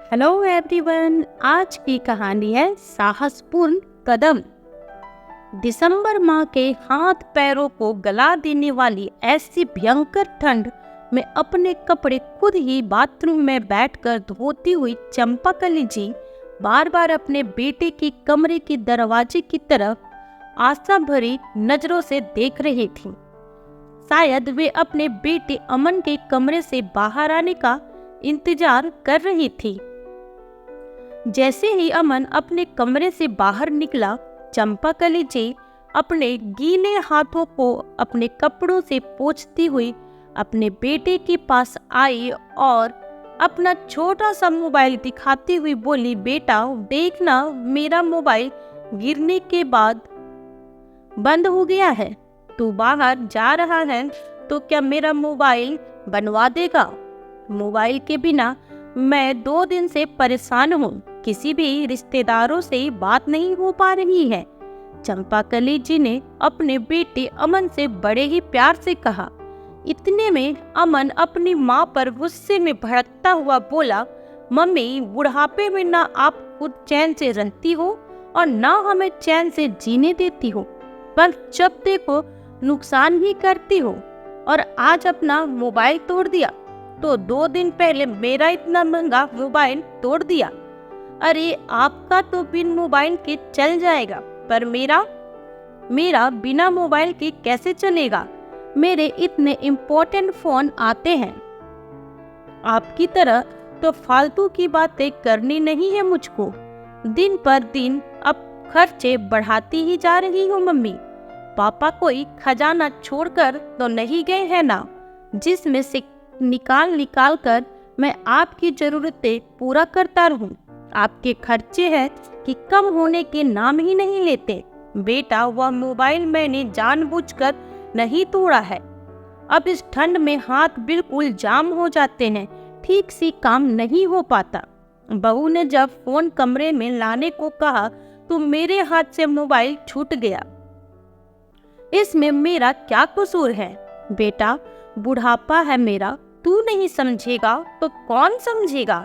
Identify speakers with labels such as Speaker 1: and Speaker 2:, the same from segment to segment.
Speaker 1: Hello everyone, आज की कहानी है साहसपूर्ण कदम। दिसंबर माह के हाथ पैरों को गला देने वाली ऐसी भयंकर ठंड में अपने कपड़े खुद ही बाथरूम में बैठकर धोती हुई चंपाकली जी बार बार अपने बेटे के कमरे के दरवाजे की तरफ आशा भरी नजरों से देख रही थीं। शायद वे अपने बेटे अमन के कमरे से बाहर आने का इंतजार कर रही थी। जैसे ही अमन अपने कमरे से बाहर निकला, चंपाकली जी अपने गीले हाथों को अपने कपड़ों से पोंछती हुई अपने बेटे के पास आई और अपना छोटा सा मोबाइल दिखाती हुई बोली, बेटा देखना, मेरा मोबाइल गिरने के बाद बंद हो गया है। तू बाहर जा रहा है तो क्या मेरा मोबाइल बनवा देगा? मोबाइल के बिना मैं 2 दिन से परेशान हूँ। किसी भी रिश्तेदारों से बात नहीं हो पा रही है। चंपाकली जी ने अपने बेटे अमन से बड़े ही प्यार से कहा। इतने में अमन अपनी माँ पर गुस्से में भड़कता हुआ बोला, मम्मी, बुढ़ापे में ना आप खुद चैन से रहती हो और ना हमें चैन से जीने देती हो, पर जब देखो नुकसान ही करती हो। और आज अपना मोबाइल तोड़ दिया तो 2 दिन पहले मेरा इतना महंगा मोबाइल तोड़ दिया। अरे आपका तो बिन मोबाइल के चल जाएगा, पर मेरा बिना मोबाइल के कैसे चलेगा? मेरे इतने इम्पोर्टेंट फोन आते हैं। आपकी तरह तो फालतू की बातें करनी नहीं है मुझको। दिन पर दिन अब खर्चे बढ़ाती ही जा रही हूँ मम्मी। पापा कोई खजाना छोड़कर तो नहीं गए हैं ना, जिसमें से निकाल कर मैं आपकी जरूरतें पूरा करता रहूं। आपके खर्चे हैं कि कम होने के नाम ही नहीं लेते। बेटा, वह मोबाइल मैंने जानबूझकर नहीं तोड़ा है। अब इस ठंड में हाथ बिल्कुल जाम हो जाते हैं, ठीक से काम नहीं हो पाता। बहू ने जब फोन कमरे में लाने को कहा तो मेरे हाथ से मोबाइल छूट गया। इसमें मेरा क्या कसूर है? बेटा, बुढ़ापा है मेरा, तू नहीं समझेगा तो कौन समझेगा?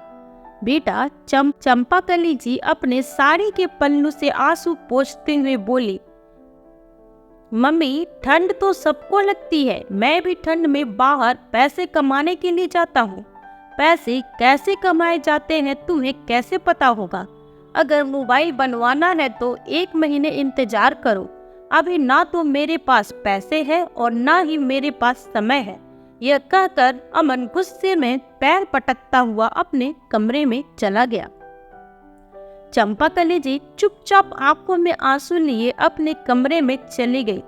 Speaker 1: बेटा, चंपाकली जी अपने साड़ी के पल्लू से आंसू पोंछते हुए बोली, मम्मी, ठंड तो सबको लगती है। मैं भी ठंड में बाहर पैसे कमाने के लिए जाता हूँ। पैसे कैसे कमाए जाते हैं तुम्हें कैसे पता होगा? अगर मोबाइल बनवाना है तो 1 महीने इंतजार करो। अभी ना तो मेरे पास पैसे हैं और ना ही मेरे पास समय है। यह कहकर अमन गुस्से में पैर पटकता हुआ अपने कमरे में चला गया। चंपाकली जी चुपचाप आंखों में आंसू लिए अपने कमरे में चली गई।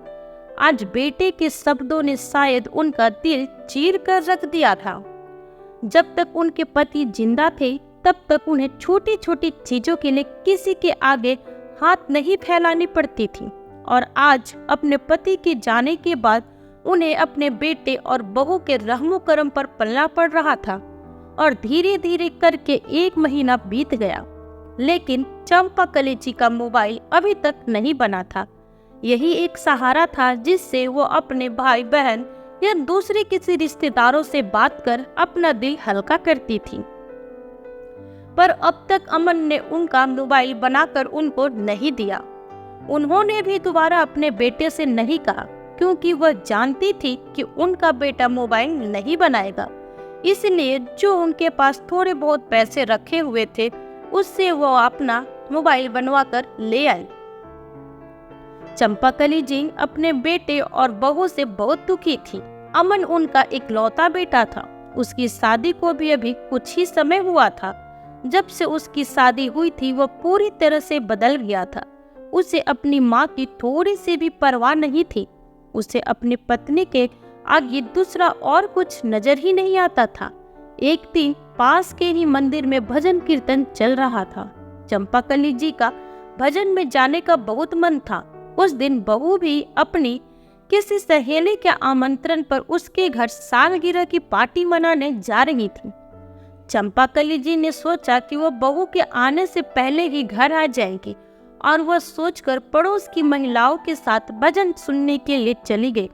Speaker 1: आज बेटे के शब्दों ने शायद उनका दिल चीर कर रख दिया था। जब तक उनके पति जिंदा थे तब तक उन्हें छोटी छोटी चीजों के लिए किसी के आगे हाथ नहीं फैलानी पड़ती थी, और आज अपने पति के जाने के बाद उन्हें अपने बेटे और बहू के रहमो करम पर पलना पड़ रहा था। और धीरे धीरे करके 1 महीना बीत गया, लेकिन चंपाकली जी का मोबाइल अभी तक नहीं बना था। यही एक सहारा था जिससे वो अपने भाई बहन या दूसरे किसी रिश्तेदारों से बात कर अपना दिल हल्का करती थी। पर अब तक अमन ने उनका मोबाइल बनाकर उनको नहीं दिया। उन्होंने भी दोबारा अपने बेटे से नहीं कहा, क्योंकि वह जानती थी कि उनका बेटा मोबाइल नहीं बनाएगा। इसलिए जो उनके पास थोड़े बहुत पैसे रखे हुए थे उससे वो अपना मोबाइल बनवा कर ले आई। चंपाकली जी अपने बेटे और बहू से बहुत दुखी थी। अमन उनका इकलौता बेटा था। उसकी शादी को भी अभी कुछ ही समय हुआ था। जब से उसकी शादी हुई थी वह पूरी तरह से बदल गया था। उसे अपनी माँ की थोड़ी सी भी परवाह नहीं थी। उसे अपनी पत्नी के आगे दूसरा और कुछ नजर ही नहीं आता था। एक दिन पास के ही मंदिर में भजन कीर्तन चल रहा था। चंपाकली जी का भजन में जाने का बहुत मन था। उस दिन बहू भी अपनी किसी सहेली के आमंत्रण पर उसके घर सालगिरह की पार्टी मनाने जा रही थी। चंपाकली जी ने सोचा कि वह बहू के आने से पहले ही घर आ जाएगी, और वह सोचकर पड़ोस की महिलाओं के साथ भजन सुनने के लिए चली गई।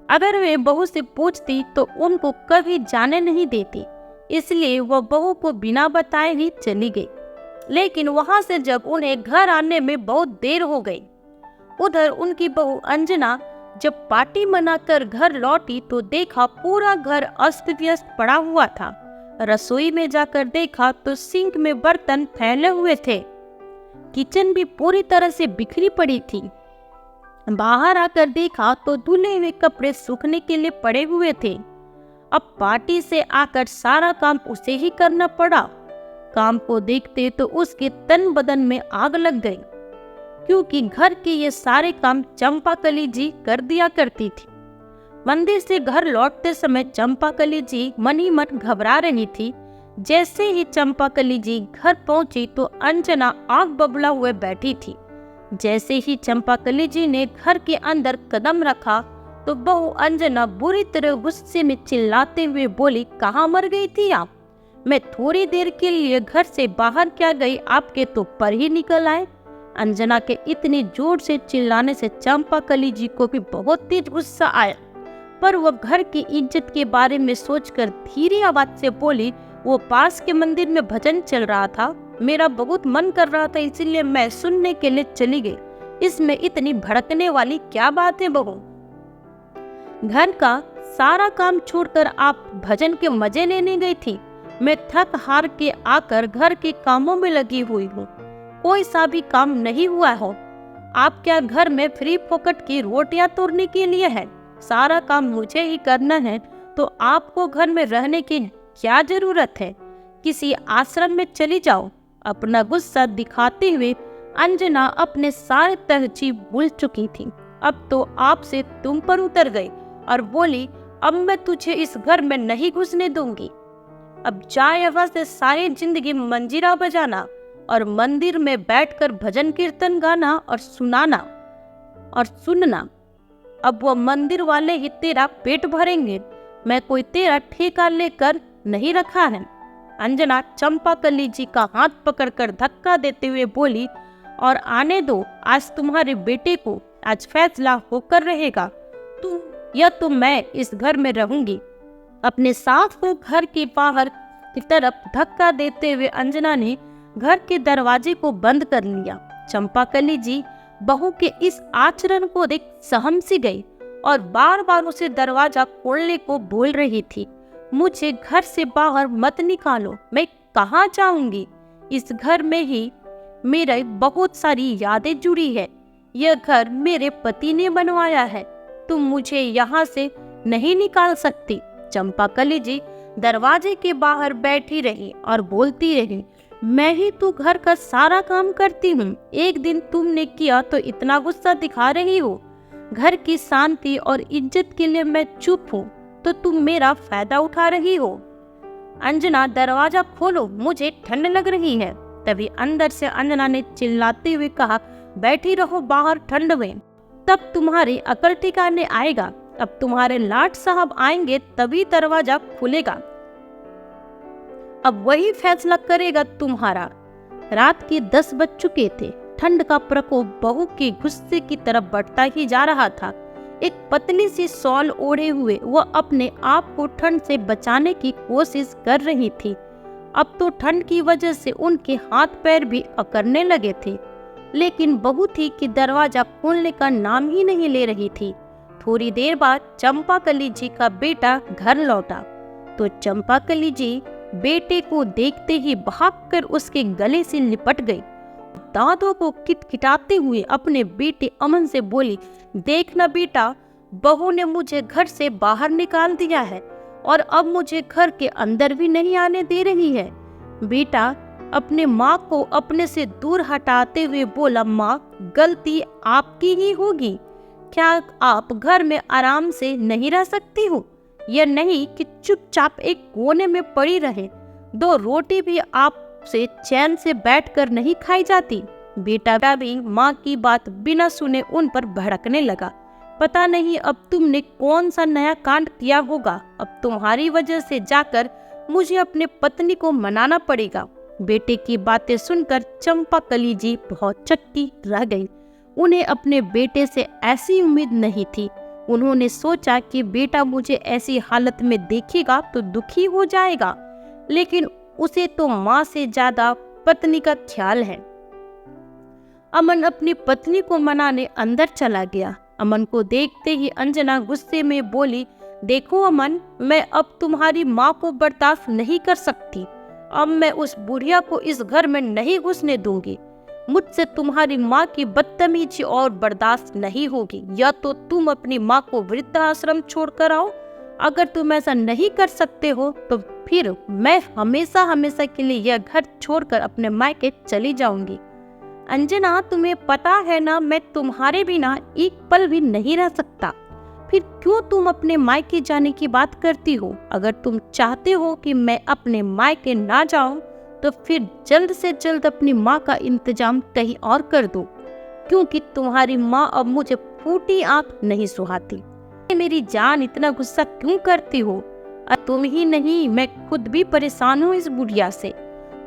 Speaker 1: अगर वे बहू से पूछती तो उनको कभी जाने नहीं देती। इसलिए वह बहू को बिना बताए ही चली गई। लेकिन वहां से जब उन्हें घर आने में बहुत देर हो गई, उधर उनकी बहू अंजना जब पार्टी मनाकर घर लौटी तो देखा पूरा घर अस्त व्यस्त पड़ा हुआ था। रसोई में जाकर देखा तो सिंक में बर्तन फैले हुए थे। किचन भी पूरी तरह से बिखरी पड़ी थी। बाहर आकर देखा तो धुले हुए कपड़े सूखने के लिए पड़े हुए थे। अब पार्टी से आकर सारा काम उसे ही करना पड़ा। काम को देखते तो उसके तन बदन में आग लग गई, क्योंकि घर के ये सारे काम चंपाकली जी कर दिया करती थी। मंदिर से घर लौटते समय चंपाकली जी मन ही मन घबरा रही थी। जैसे ही चंपाकली जी घर पहुंची तो अंजना आग बबला हुए बैठी थी। जैसे ही चंपाकली जी ने घर के अंदर कदम रखा तो बहू अंजना बुरी तरह गुस्से में चिल्लाते हुए बोली, कहाँ मर गई थी आप? मैं थोड़ी देर के लिए घर से बाहर क्या गई, आपके तो पर ही निकल आए। अंजना के इतने जोर से चिल्लाने से चंपाकली जी को भी बहुत तेज गुस्सा आया, पर वह घर की इज्जत के बारे में सोचकर धीरे आवाज से बोली, वो पास के मंदिर में भजन चल रहा था, मेरा बहुत मन कर रहा था, इसलिए मैं सुनने के लिए चली गई। इसमें इतनी भड़कने वाली क्या बात है बहू? घर का सारा काम छोड़कर आप भजन के मजे लेने गई थी। मैं थक हार के आकर घर के कामों में लगी हुई हूँ, कोई सा भी काम नहीं हुआ हो। आप क्या घर में फ्री फोकट की रोटियां तोड़ने के लिए है? सारा काम मुझे ही करना है तो आपको घर में रहने की क्या जरूरत है? किसी आश्रम में चली जाओ। अपना गुस्सा दिखाते हुए अंजना अपने सारे तहजीब भूल चुकी थी। अब तो आपसे तुम पर उतर गई और बोली, अब मैं तुझे इस घर में नहीं घुसने दूंगी। अब जाए यहाँ से, सारी जिंदगी मंजीरा बजाना और मंदिर में बैठकर भजन कीर्तन गाना और सुनाना और सुनना। अब वो मंदिर वाले ही तेरा पेट भरेंगे, मैं कोई तेरा ठेका लेकर नहीं रखा है। अंजना चंपाकली जी का हाथ पकड़कर धक्का देते हुए बोली, और आने दो, आज तुम्हारे बेटे को आज फैसला होकर रहेगा, तुम या तो मैं इस घर में रहूंगी। अपने साथ को घर के बाहर की तरफ धक्का देते हुए अंजना ने घर के दरवाजे को बंद कर लिया। चंपाकली जी बहू के इस आचरण को देख सहम सी गई और बार बार उसे दरवाजा खोलने को बोल रही थी। मुझे घर से बाहर मत निकालो, मैं कहाँ जाऊंगी? इस घर में ही मेरे बहुत सारी यादें जुड़ी है। यह घर मेरे पति ने बनवाया है, तुम मुझे यहाँ से नहीं निकाल सकती। चंपाकली जी दरवाजे के बाहर बैठी रही और बोलती रही, मैं ही तो घर का सारा काम करती हूँ, एक दिन तुमने किया तो इतना गुस्सा दिखा रही हो। घर की शांति और इज्जत के लिए मैं चुप हूँ तो तुम मेरा फायदा उठा रही हो। अंजना दरवाजा खोलो, मुझे ठंड लग रही है। तभी अंदर से अंजना ने चिल्लाते हुए कहा, बैठी रहो बाहर ठंड में, तब तुम्हारी अकल ठिकाने आएगा। अब तुम्हारे लाट साहब आएंगे तभी दरवाजा खुलेगा, अब वही फैसला करेगा तुम्हारा। रात के 10 बज चुके थे। ठंड का प्रकोप बहू के गुस्से की तरफ बढ़ता ही जा रहा था। एक पतली सी शॉल ओढ़े हुए वह अपने आप को ठंड से बचाने की कोशिश कर रही थी। अब तो ठंड की वजह से उनके हाथ पैर भी अकड़ने लगे थे, लेकिन बहू थी कि दरवाजा खोलने का नाम ही नहीं ले रही थी। थोड़ी देर बाद चंपाकली जी का बेटा घर लौटा तो चंपाकली जी बेटे को देखते ही भागकर उसके गले से लिपट गई। दांतों को किटकिटाते हुए अपने बेटे अमन से बोली, देखना बेटा, बहू ने मुझे घर से बाहर निकाल दिया है और अब मुझे घर के अंदर भी नहीं आने दे रही है। बेटा अपने माँ को अपने से दूर हटाते हुए बोला, माँ गलती आपकी ही होगी, क्या आप घर में आराम से नहीं रह सकती हो? यह नहीं कि चुपचाप एक कोने में पड़ी रहे, 2 रोटी भी आपसे चैन से बैठकर नहीं खाई जाती। बेटा भी माँ की बात बिना सुने उन पर भड़कने लगा। पता नहीं अब तुमने कौन सा नया कांड किया होगा, अब तुम्हारी वजह से जाकर मुझे अपने पत्नी को मनाना पड़ेगा। बेटे की बातें सुनकर चंपाकली जी बहुत चक्की रह गई। उन्हें अपने बेटे से ऐसी उम्मीद नहीं थी। उन्होंने सोचा कि बेटा मुझे ऐसी हालत में देखेगा तो दुखी हो जाएगा, लेकिन उसे तो माँ से ज्यादा पत्नी का ख्याल है। अमन अपनी पत्नी को मनाने अंदर चला गया। अमन को देखते ही अंजना गुस्से में बोली, देखो अमन, मैं अब तुम्हारी माँ को बर्दाश्त नहीं कर सकती। अब मैं उस बुढ़िया को इस घर में नहीं घुसने दूंगी। मुझसे तुम्हारी माँ की बदतमीजी और बर्दाश्त नहीं होगी। या तो तुम अपनी माँ को वृद्धाश्रम छोड़कर आओ। अगर तुम ऐसा नहीं कर सकते हो तो फिर मैं हमेशा हमेशा के लिए यह घर छोड़कर अपने मायके चली जाऊंगी। अंजना, तुम्हें पता है ना, मैं तुम्हारे बिना एक पल भी नहीं रह सकता। फिर क्यों तुम अपने मायके जाने की बात करती हो? अगर तुम चाहते हो कि मैं अपने मायके ना जाऊं तो फिर जल्द से जल्द अपनी माँ का इंतजाम कहीं और कर दो, क्योंकि तुम्हारी माँ अब मुझे फूटी आंख नहीं सुहाती। मेरी जान, इतना गुस्सा क्यों करती हो? तुम ही नहीं, मैं खुद भी परेशान हूँ इस बुढ़िया से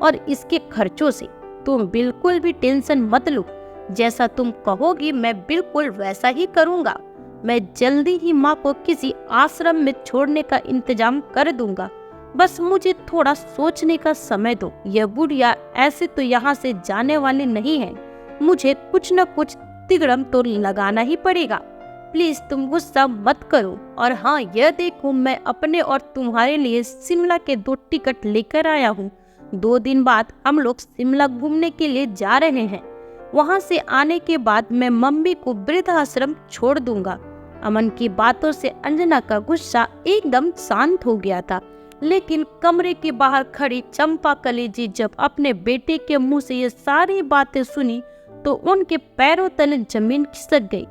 Speaker 1: और इसके खर्चों से। तुम बिल्कुल भी टेंशन मत लो, जैसा तुम कहोगी मैं बिल्कुल वैसा ही करूँगा। मैं जल्दी ही माँ को किसी आश्रम में छोड़ने का इंतजाम कर दूंगा। बस मुझे थोड़ा सोचने का समय दो। यह बुढ़िया ऐसे तो यहाँ से जाने वाली नहीं है। मुझे कुछ न कुछ तिगड़म तो लगाना ही पड़ेगा। प्लीज तुम गुस्सा मत करो। और हाँ, यह देखो, मैं अपने और तुम्हारे लिए शिमला के 2 टिकट लेकर आया हूँ। 2 दिन बाद हम लोग शिमला घूमने के लिए जा रहे हैं। वहाँ से आने के बाद मैं मम्मी को वृद्धाश्रम छोड़ दूंगा। अमन की बातों से अंजना का गुस्सा एकदम शांत हो गया था, लेकिन कमरे के बाहर खड़ी चंपा कलेजी जब अपने बेटे के मुंह से ये सारी बातें सुनी तो उनके पैरों तले जमीन खिसक गई।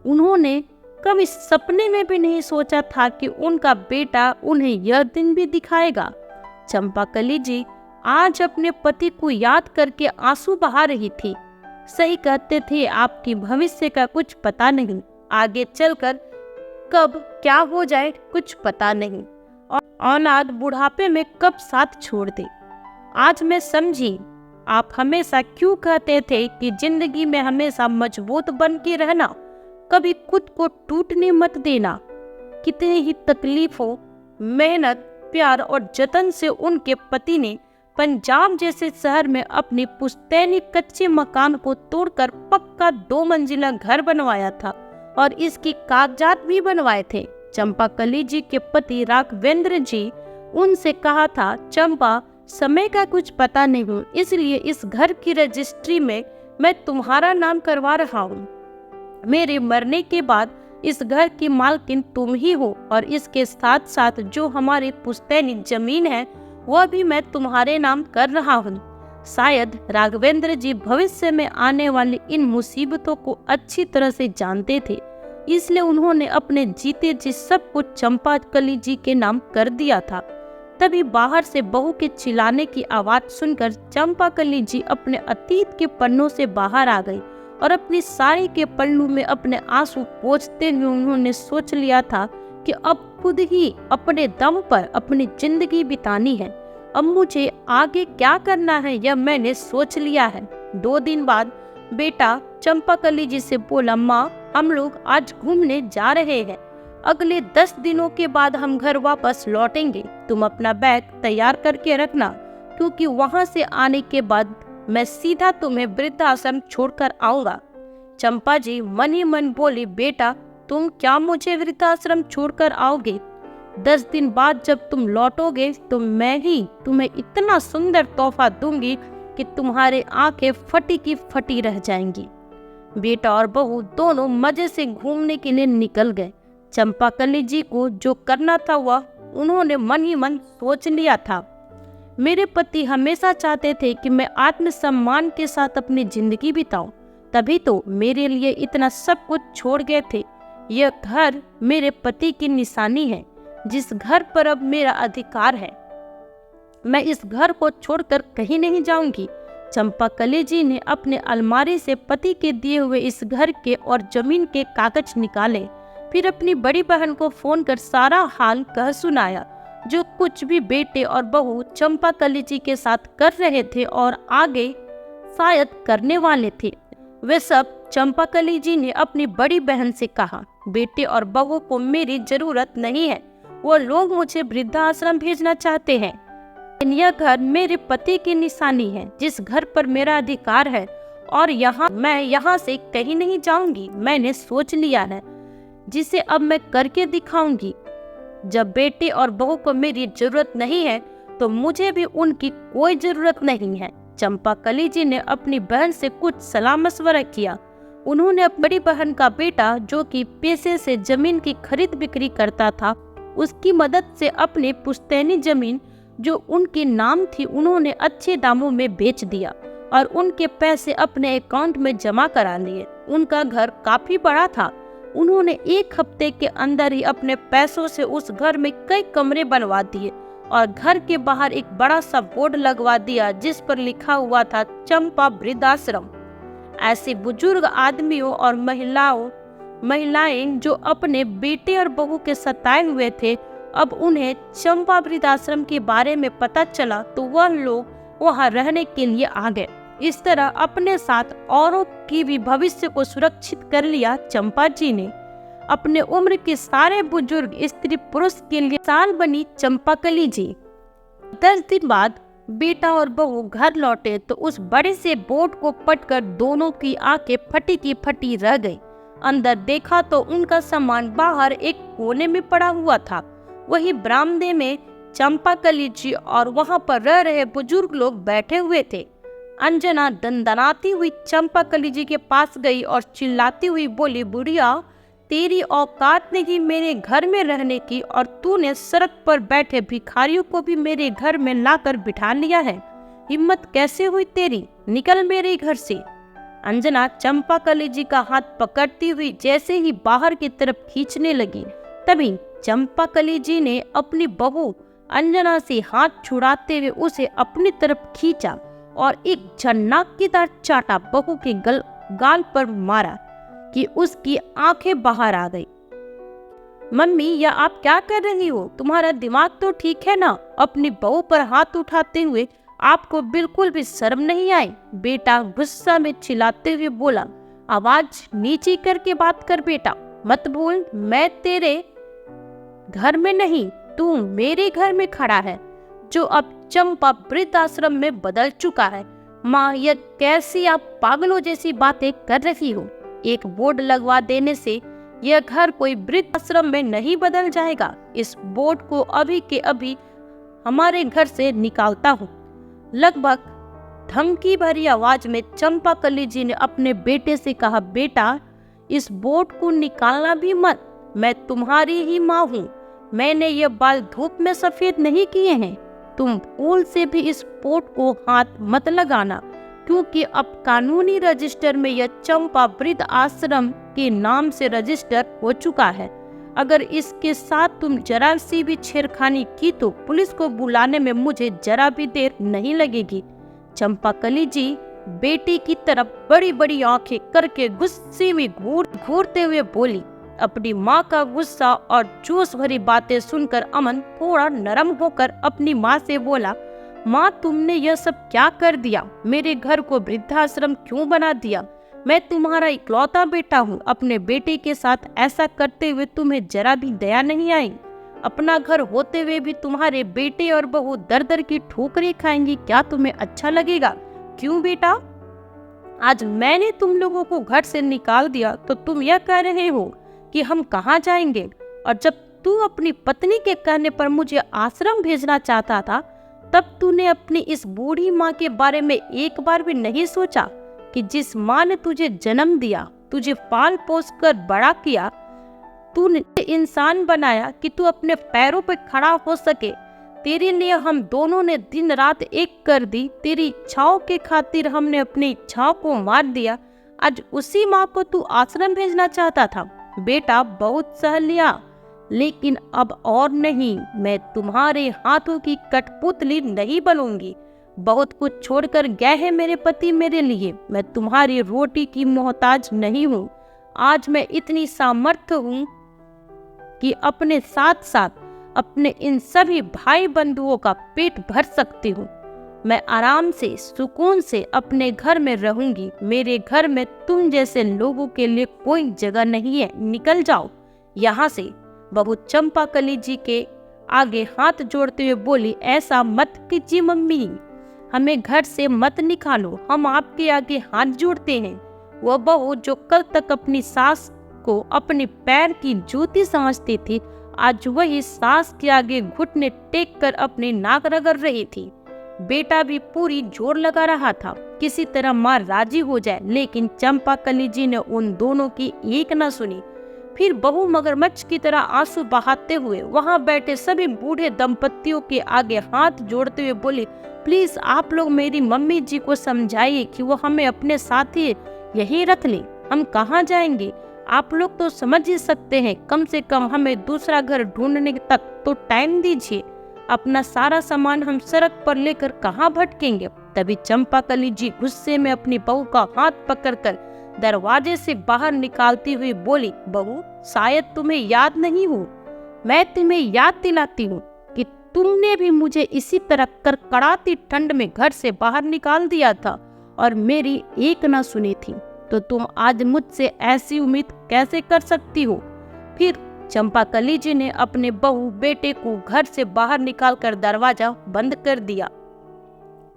Speaker 1: उन्होंने कभी सपने में भी नहीं सोचा था कि उनका बेटा उन्हें यह दिन भी दिखाएगा। चंपा कलेजी आज अपने पति को याद करके आंसू बहा रही थी। सही कहते थे, आपकी भविष्य का कुछ पता नहीं, आगे चलकर कब क्या हो जाए कुछ पता नहीं, और औलाद बुढ़ापे में कब साथ छोड़ दे। आज मैं समझी आप हमेशा क्यों कहते थे कि जिंदगी में हमेशा मजबूत बन के रहना, कभी खुद को टूटने मत देना। कितनी ही तकलीफ हो, मेहनत, प्यार और जतन से उनके पति ने पंजाब जैसे शहर में अपनी पुश्तैनी कच्चे मकान को तोड़कर पक्का 2 मंजिला घर बनवाया था और इसकी कागजात भी बनवाए थे। चंपा कलेजी के पति राघवेंद्र जी उनसे कहा था, चंपा, समय का कुछ पता नहीं, इसलिए इस घर की रजिस्ट्री में मैं तुम्हारा नाम करवा रहा हूँ। मेरे मरने के बाद इस घर की मालकिन तुम ही हो और इसके साथ साथ जो हमारी पुश्तैनी जमीन है वह भी मैं तुम्हारे नाम कर रहा हूँ। शायद राघवेंद्र जी भविष्य में आने वाली इन मुसीबतों को अच्छी तरह से जानते थे, इसलिए उन्होंने अपने जीते जी सब कुछ चंपा कलेजी के नाम कर दिया था। तभी बाहर से बहू के चिल्लाने की आवाज सुनकर चंपा कलेजी अपने अतीत के पन्नों से बाहर आ गई और अपनी साड़ी के पल्लू में अपने आंसू पोंछते हुए उन्होंने सोच लिया था कि अब खुद ही अपने दम पर अपनी जिंदगी बितानी है। अब मुझे आगे क्या करना है यह मैंने सोच लिया है। 2 दिन बाद बेटा चंपा कलेजी से बोला, माँ, हम लोग आज घूमने जा रहे हैं। अगले 10 दिनों के बाद हम घर वापस लौटेंगे। तुम अपना बैग तैयार करके रखना, क्योंकि वहाँ से आने के बाद मैं सीधा तुम्हें वृद्धाश्रम छोड़कर आऊंगा। चंपा जी मन ही मन बोली, बेटा, तुम क्या मुझे वृद्धाश्रम छोड़कर आओगे? 10 दिन बाद जब तुम लौटोगे तो मैं ही तुम्हें इतना सुंदर तोहफा दूंगी कि तुम्हारे आंखें फटी की फटी रह जाएंगी। बेटा और बहू दोनों मजे से घूमने के लिए निकल गए। चंपा कलेजी को जो करना था वह उन्होंने मन ही मन सोच लिया था। मेरे पति हमेशा चाहते थे कि मैं आत्मसम्मान के साथ अपनी जिंदगी बिताऊं, तभी तो मेरे लिए इतना सब कुछ छोड़ गए थे। यह घर मेरे पति की निशानी है, जिस घर पर अब मेरा अधिकार है। मैं इस घर को छोड़कर कहीं नहीं जाऊंगी। चंपा कलेजी ने अपने अलमारी से पति के दिए हुए इस घर के और जमीन के कागज निकाले, फिर अपनी बड़ी बहन को फोन कर सारा हाल कह सुनाया, जो कुछ भी बेटे और बहू चंपा कलेजी के साथ कर रहे थे और आगे शायद करने वाले थे। वे सब चंपा कलेजी ने अपनी बड़ी बहन से कहा, बेटे और बहू को मेरी जरूरत नहीं है, वो लोग मुझे वृद्धाश्रम भेजना चाहते हैं। यह घर मेरे पति की निशानी है, जिस घर पर मेरा अधिकार है, और मैं यहाँ से कहीं नहीं जाऊंगी। मैंने सोच लिया है, जिसे अब मैं करके दिखाऊंगी। जब बेटे और बहू को मेरी जरूरत नहीं है, तो मुझे भी उनकी कोई जरूरत नहीं है। चंपाकली जी ने अपनी बहन से कुछ सलाह मशवरा किया। उन्होंने अपनी बड़ी बहन का बेटा, जो कि पैसे से जमीन की खरीद बिक्री करता था, उसकी मदद से अपनी पुश्तैनी जमीन जो उनके नाम थी, उन्होंने अच्छे दामों में बेच दिया और उनके पैसे अपने अकाउंट में जमा करा लिए। उनका घर काफी बड़ा था। उन्होंने 1 हफ्ते के अंदर ही अपने पैसों से उस घर में कई कमरे बनवा दिए और घर के बाहर एक बड़ा सा बोर्ड लगवा दिया, जिस पर लिखा हुआ था चंपा वृद्धाश्रम। ऐसे बुजुर्ग आदमियों और महिलाएं जो अपने बेटे और बहू के सताए हुए थे, अब उन्हें चंपा वृद्धाश्रम के बारे में पता चला तो वह लोग वहां रहने के लिए आ गए। इस तरह अपने साथ औरों की भी भविष्य को सुरक्षित कर लिया। चंपा जी ने अपने उम्र के सारे बुजुर्ग स्त्री पुरुष के लिए साल बनी चंपाकली जी। 10 दिन बाद बेटा और बहू घर लौटे तो उस बड़े से बोर्ड को पढ़कर दोनों की आंखें फटी की फटी रह गई। अंदर देखा तो उनका सामान बाहर एक कोने में पड़ा हुआ था। वही बरामदे में चंपाकली जी और वहां पर रह रहे बुजुर्ग लोग बैठे हुए थे। अंजना दंदनाती हुई चंपाकली जी के पास गई और चिल्लाती हुई बोली, बुढ़िया, तेरी औकात नहीं मेरे घर में रहने की, और तूने सड़क पर बैठे भिखारियों को भी मेरे घर में लाकर बिठा लिया है। हिम्मत कैसे हुई तेरी? निकल मेरे घर से। अंजना चंपाकली जी का हाथ पकड़ती हुई जैसे ही बाहर की तरफ खींचने लगी, तभी चंपाकली जी ने अपनी बहू अंजना से हाथ छुड़ाते हुए उसे अपनी तरफ खींचा और एक झन्नाकेदार चाटा बहू के गाल पर मारा कि उसकी आंखें बाहर आ गई। मम्मी, यह आप क्या कर रही हो? तुम्हारा दिमाग तो ठीक है ना? अपनी बहू पर हाथ उठाते हुए आपको बिल्कुल भी शर्म नहीं आई? बेटा गुस्सा में चिल्लाते हुए बोला। आवाज नीची करके बात कर बेटा, मत भूल मैं तेरे घर में नहीं, तू मेरे घर में खड़ा है, जो अब चंपा वृद्धाश्रम में बदल चुका है। माँ, यह कैसी आप पागलों जैसी बातें कर रही हो? एक बोर्ड लगवा देने से यह घर कोई वृद्धाश्रम में नहीं बदल जाएगा। इस बोर्ड को अभी के अभी हमारे घर से निकालता हूँ। लगभग धमकी भरी आवाज में चंपाकली जी ने अपने बेटे से कहा, बेटा, इस बोर्ड को निकालना भी मत। मैं तुम्हारी ही माँ हूँ। मैंने ये बाल धूप में सफेद नहीं किए हैं। तुम भूल से भी इस बोर्ड को हाथ मत लगाना, क्योंकि अब कानूनी रजिस्टर में यह चंपा वृद्ध आश्रम के नाम से रजिस्टर हो चुका है। अगर इसके साथ तुम जरा सी भी छेड़खानी की तो पुलिस को बुलाने में मुझे जरा भी देर नहीं लगेगी। चंपाकली जी बेटी की तरफ बड़ी बड़ी आंखें करके गुस्से में घूरते हुए बोली। अपनी माँ का गुस्सा और जोश भरी बातें सुनकर अमन थोड़ा नरम होकर अपनी माँ से बोला, माँ, तुमने यह सब क्या कर दिया? मेरे घर को वृद्धाश्रम क्यों बना दिया? मैं तुम्हारा इकलौता बेटा हूँ। अपने बेटे के साथ ऐसा करते हुए तुम्हें जरा भी दया नहीं आई। अपना घर होते हुए भी तुम्हारे बेटे और बहू दर दर की ठोकरें खाएंगी। क्या तुम्हें अच्छा लगेगा? क्यों बेटा? आज मैंने तुम लोगों को घर से निकाल दिया तो तुम यह कह रहे हो कि हम कहाँ जाएंगे? और जब तू अपनी पत्नी के कहने पर मुझे आश्रम भेजना चाहता था, तब तूने अपनी इस बूढ़ी माँ के बारे में एक बार भी नहीं सोचा कि जिस माँ ने तुझे जन्म दिया, तुझे पाल पोस कर बड़ा किया, तूने इंसान बनाया कि तू अपने पैरों पर खड़ा हो सके। तेरे लिए हम दोनों ने दिन रात एक कर दी। तेरी इच्छाओं के खातिर हमने अपनी इच्छाओं को मार दिया। आज उसी माँ को तू आश्रम भेजना चाहता था। बेटा, बहुत सह लिया, लेकिन अब और नहीं। मैं तुम्हारे हाथों की कठपुतली नहीं बनूंगी। बहुत कुछ छोड़कर गए हैं मेरे पति मेरे लिए। मैं तुम्हारी रोटी की मोहताज नहीं हूँ। आज मैं इतनी सामर्थ्य हूँ कि अपने साथ साथ अपने इन सभी भाई बंधुओं का पेट भर सकती हूँ। मैं आराम से सुकून से अपने घर में रहूंगी। मेरे घर में तुम जैसे लोगों के लिए कोई जगह नहीं है। निकल जाओ यहाँ से। बहू चंपाकली जी के आगे हाथ जोड़ते हुए बोली, ऐसा मत कीजिए मम्मी, हमें घर से मत निकालो, हम आपके आगे हाथ जोड़ते हैं। वह बहू जो कल तक अपनी सास को अपने पैर की जूती समझती थी, आज वही सास के आगे घुटने टेक कर अपनी नाक रगड़ रही थी। बेटा भी पूरी जोर लगा रहा था किसी तरह माँ राजी हो जाए, लेकिन चंपाकली जी ने उन दोनों की एक न सुनी। फिर बहू मगरमच्छ की तरह आंसू बहाते हुए वहां बैठे सभी बूढ़े दंपतियों के आगे हाथ जोड़ते हुए बोली, प्लीज आप लोग मेरी मम्मी जी को समझाइए कि वो हमें अपने साथ ही यही रख ले, हम कहाँ जाएंगे, आप लोग तो समझ ही सकते हैं, कम से कम हमें दूसरा घर ढूंढने तक तो टाइम दीजिए, अपना सारा सामान हम सड़क पर लेकर कहाँ भटकेंगे। तभी चंपाकली जी गुस्से में अपनी बहू का हाथ पकड़कर दरवाजे से बाहर निकालती हुई बोली, बहू शायद तुम्हें याद नहीं हो, मैं तुम्हें याद दिलाती हूँ कि तुमने भी मुझे इसी तरह कड़कड़ाती ठंड में घर से बाहर निकाल दिया था और मेरी एक न सुनी थी, तो तुम आज मुझसे ऐसी उम्मीद कैसे कर सकती हो। फिर चंपाकली जी ने अपने बहू बेटे को घर से बाहर निकालकर दरवाजा बंद कर दिया,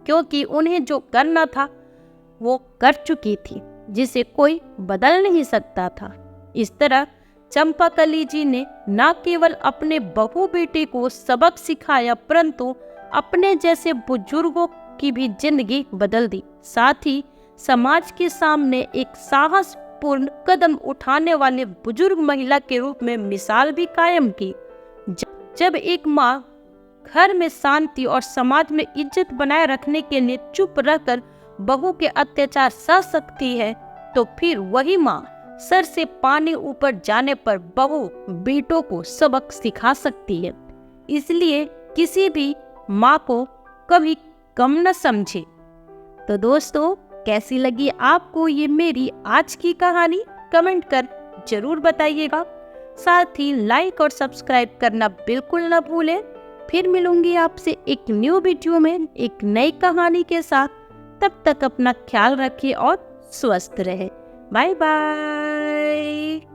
Speaker 1: क्योंकि उन्हें जो करना था वो कर चुकी थी, जिसे कोई बदल नहीं सकता था। इस तरह चंपाकली जी ने न केवल अपने बहू बेटे को सबक सिखाया, परंतु अपने जैसे बुजुर्गों की भी जिंदगी बदल दी। साथ ही समाज के सामने एक साहसपूर्ण कदम उठाने वाले बुजुर्ग महिला के रूप में मिसाल भी कायम की। जब एक माँ घर में शांति और समाज में इज्जत बनाए रखने के लिए चुप रहकर बहू के अत्याचार सह सकती है, तो फिर वही माँ सर से पानी ऊपर जाने पर बहू बेटों को सबक सिखा सकती है। इसलिए किसी भी माँ को कभी कम न समझे। तो दोस्तों, कैसी लगी आपको ये मेरी आज की कहानी, कमेंट कर जरूर बताइएगा। साथ ही लाइक और सब्सक्राइब करना बिल्कुल न भूलें। फिर मिलूंगी आपसे एक न्यू वीडियो में एक नई कहानी के साथ। तब तक अपना ख्याल रखिए और स्वस्थ रहे। Bye bye.